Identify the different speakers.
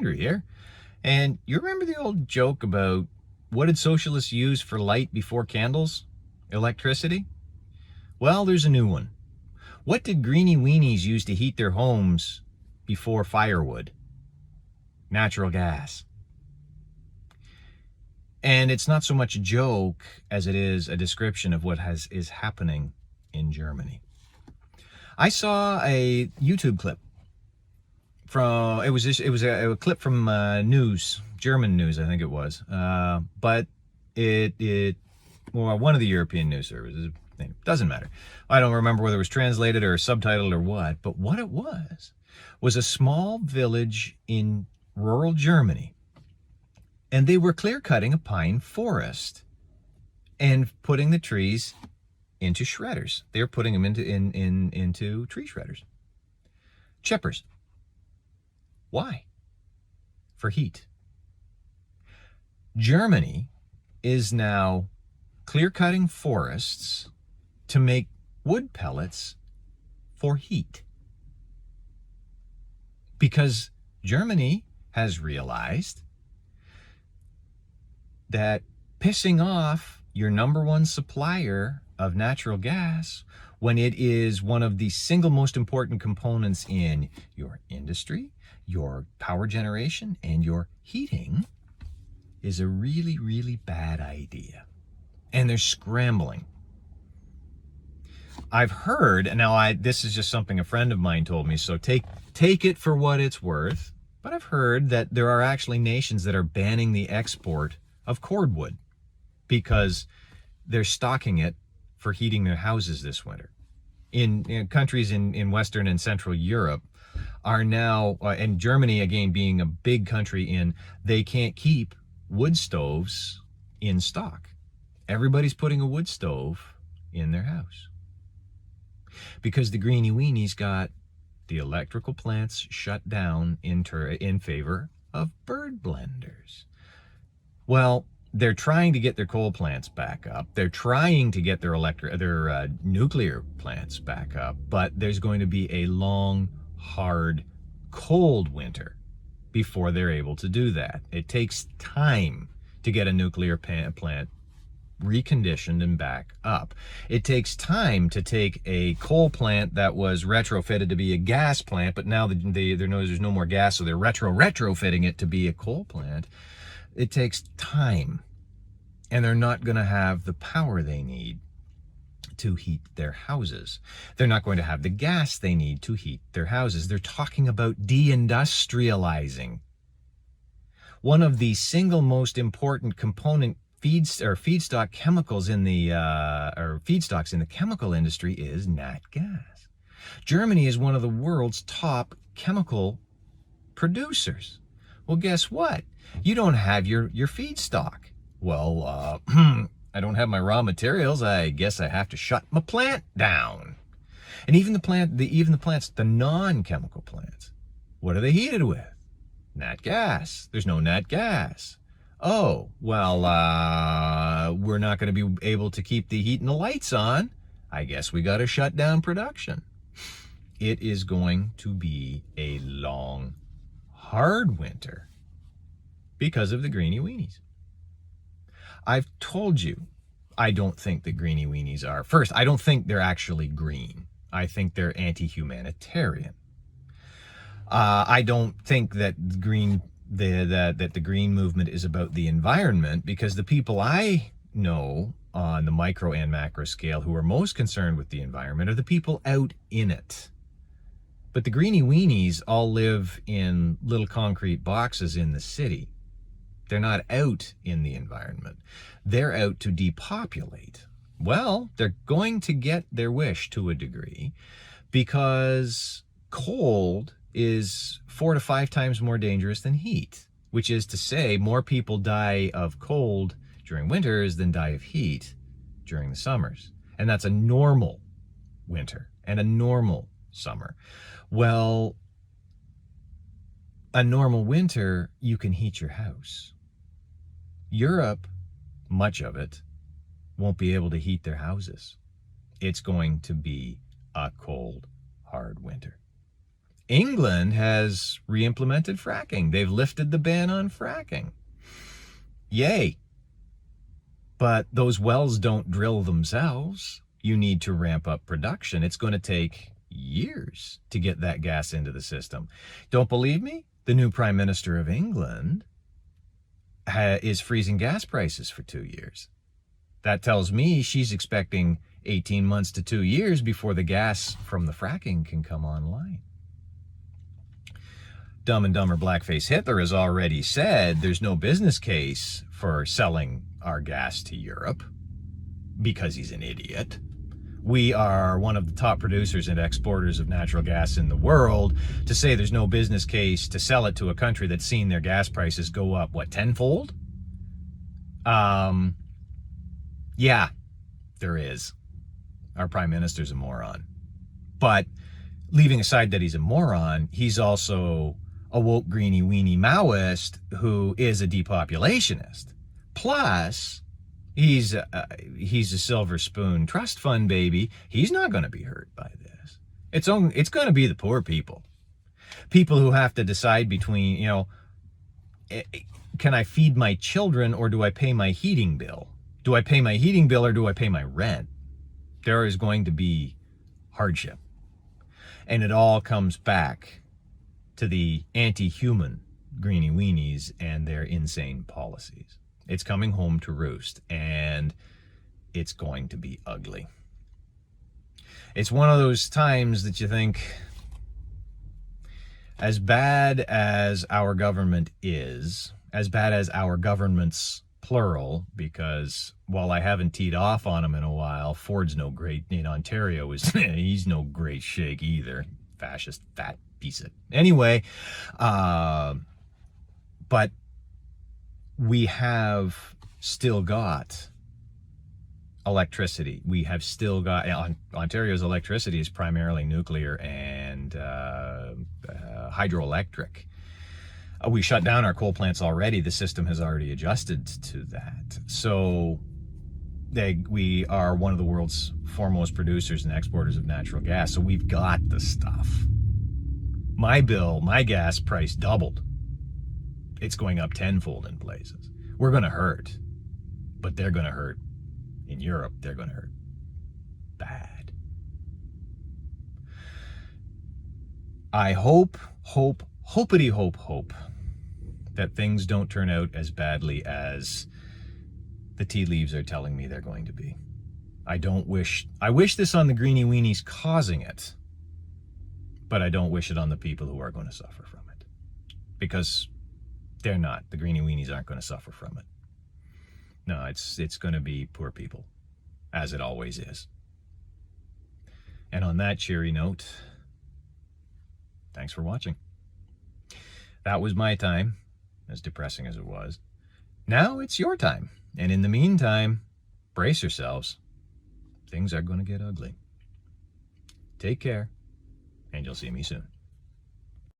Speaker 1: Andrew here. And you remember the old joke about what did socialists use for light before candles? Electricity? Well, there's a new one. What did greenie weenies use to heat their homes before firewood? Natural gas. And it's not so much a joke as it is a description of what is happening in Germany. I saw a YouTube clip from it was a clip from German news, I think it was, but one of the European news services. It doesn't matter. I don't remember whether it was translated or subtitled or what, but what it was a small village in rural Germany, and they were clear cutting a pine forest and putting the trees into shredders. They're putting them into tree shredders, chippers. Why? For heat. Germany is now clear-cutting forests to make wood pellets for heat. Because Germany has realized that pissing off your number one supplier of natural gas when it is one of the single most important components in your industry, your power generation, and your heating is a really, really bad idea. And they're scrambling. I've heard, and now this is just something a friend of mine told me, so take it for what it's worth, but I've heard that there are actually nations that are banning the export of cordwood because they're stocking it for heating their houses this winter. In countries in Western and Central Europe are now, and Germany again being a big country they can't keep wood stoves in stock. Everybody's putting a wood stove in their house because the greenie weenies got the electrical plants shut down in favor of bird blenders. Well, they're trying to get their coal plants back up. They're trying to get their nuclear plants back up, but there's going to be a long, hard, cold winter before they're able to do that. It takes time to get a nuclear plant reconditioned and back up. It takes time to take a coal plant that was retrofitted to be a gas plant, but now there's no more gas, so they're retrofitting it to be a coal plant. It takes time, and they're not going to have the power they need to heat their houses. They're not going to have the gas they need to heat their houses. They're talking about deindustrializing. One of the single most important component feedstock chemicals feedstocks in the chemical industry is nat gas. Germany is one of the world's top chemical producers. Well, guess what? You don't have your feedstock. Well, I don't have my raw materials. I guess I have to shut my plant down. And even the non-chemical plants, what are they heated with? Nat gas. There's no nat gas. Oh, well, we're not going to be able to keep the heat and the lights on. I guess we got to shut down production. It is going to be a long, hard winter because of the greenie weenies. I've told you, I don't think the greenie weenies are. First, I don't think they're actually green. I think they're anti-humanitarian. I don't think that the green movement is about the environment, because the people I know on the micro and macro scale who are most concerned with the environment are the people out in it. But the greenie weenies all live in little concrete boxes in the city. They're not out in the environment. They're out to depopulate. Well, they're going to get their wish to a degree, because cold is 4 to 5 times more dangerous than heat, which is to say more people die of cold during winters than die of heat during the summers. And that's a normal winter and a normal summer. Well, a normal winter, you can heat your house. Europe, much of it, won't be able to heat their houses. It's going to be a cold, hard winter. England has re-implemented fracking. They've lifted the ban on fracking. Yay. But those wells don't drill themselves. You need to ramp up production. It's going to take years to get that gas into the system. Don't believe me? The new Prime Minister of England is freezing gas prices for 2 years. That tells me she's expecting 18 months to 2 years before the gas from the fracking can come online. Dumb and Dumber Blackface Hitler has already said there's no business case for selling our gas to Europe because he's an idiot. We are one of the top producers and exporters of natural gas in the world. To say there's no business case to sell it to a country that's seen their gas prices go up, what, tenfold? Yeah, there is. Our Prime Minister's a moron. But leaving aside that he's a moron, he's also a woke greenie weenie Maoist who is a depopulationist. Plus, he's a silver spoon trust fund baby. He's not going to be hurt by this. It's going to be the poor people. People who have to decide between, can I feed my children or do I pay my heating bill? Do I pay my heating bill or do I pay my rent? There is going to be hardship. And it all comes back to the anti-human greenie weenies and their insane policies. It's coming home to roost, and it's going to be ugly. It's one of those times that you think, as bad as our government is, as bad as our governments, plural, because while I haven't teed off on him in a while, Ford's no great, in Ontario, he's no great shake either. Fascist, fat piece of... Anyway, but we have still got electricity. We have still got... Ontario's electricity is primarily nuclear and hydroelectric. We shut down our coal plants already. The system has already adjusted to that. So we are one of the world's foremost producers and exporters of natural gas. So we've got the stuff. My gas price doubled. It's going up tenfold in places. We're going to hurt, but they're going to hurt. In Europe, they're going to hurt bad. I hopeity hope that things don't turn out as badly as the tea leaves are telling me they're going to be. I wish this on the greenie weenies causing it, but I don't wish it on the people who are going to suffer from it. Because they're not. The greenie weenies aren't going to suffer from it. No, it's going to be poor people, as it always is. And on that cheery note, thanks for watching. That was my time, as depressing as it was. Now it's your time. And in the meantime, brace yourselves. Things are going to get ugly. Take care, and you'll see me soon.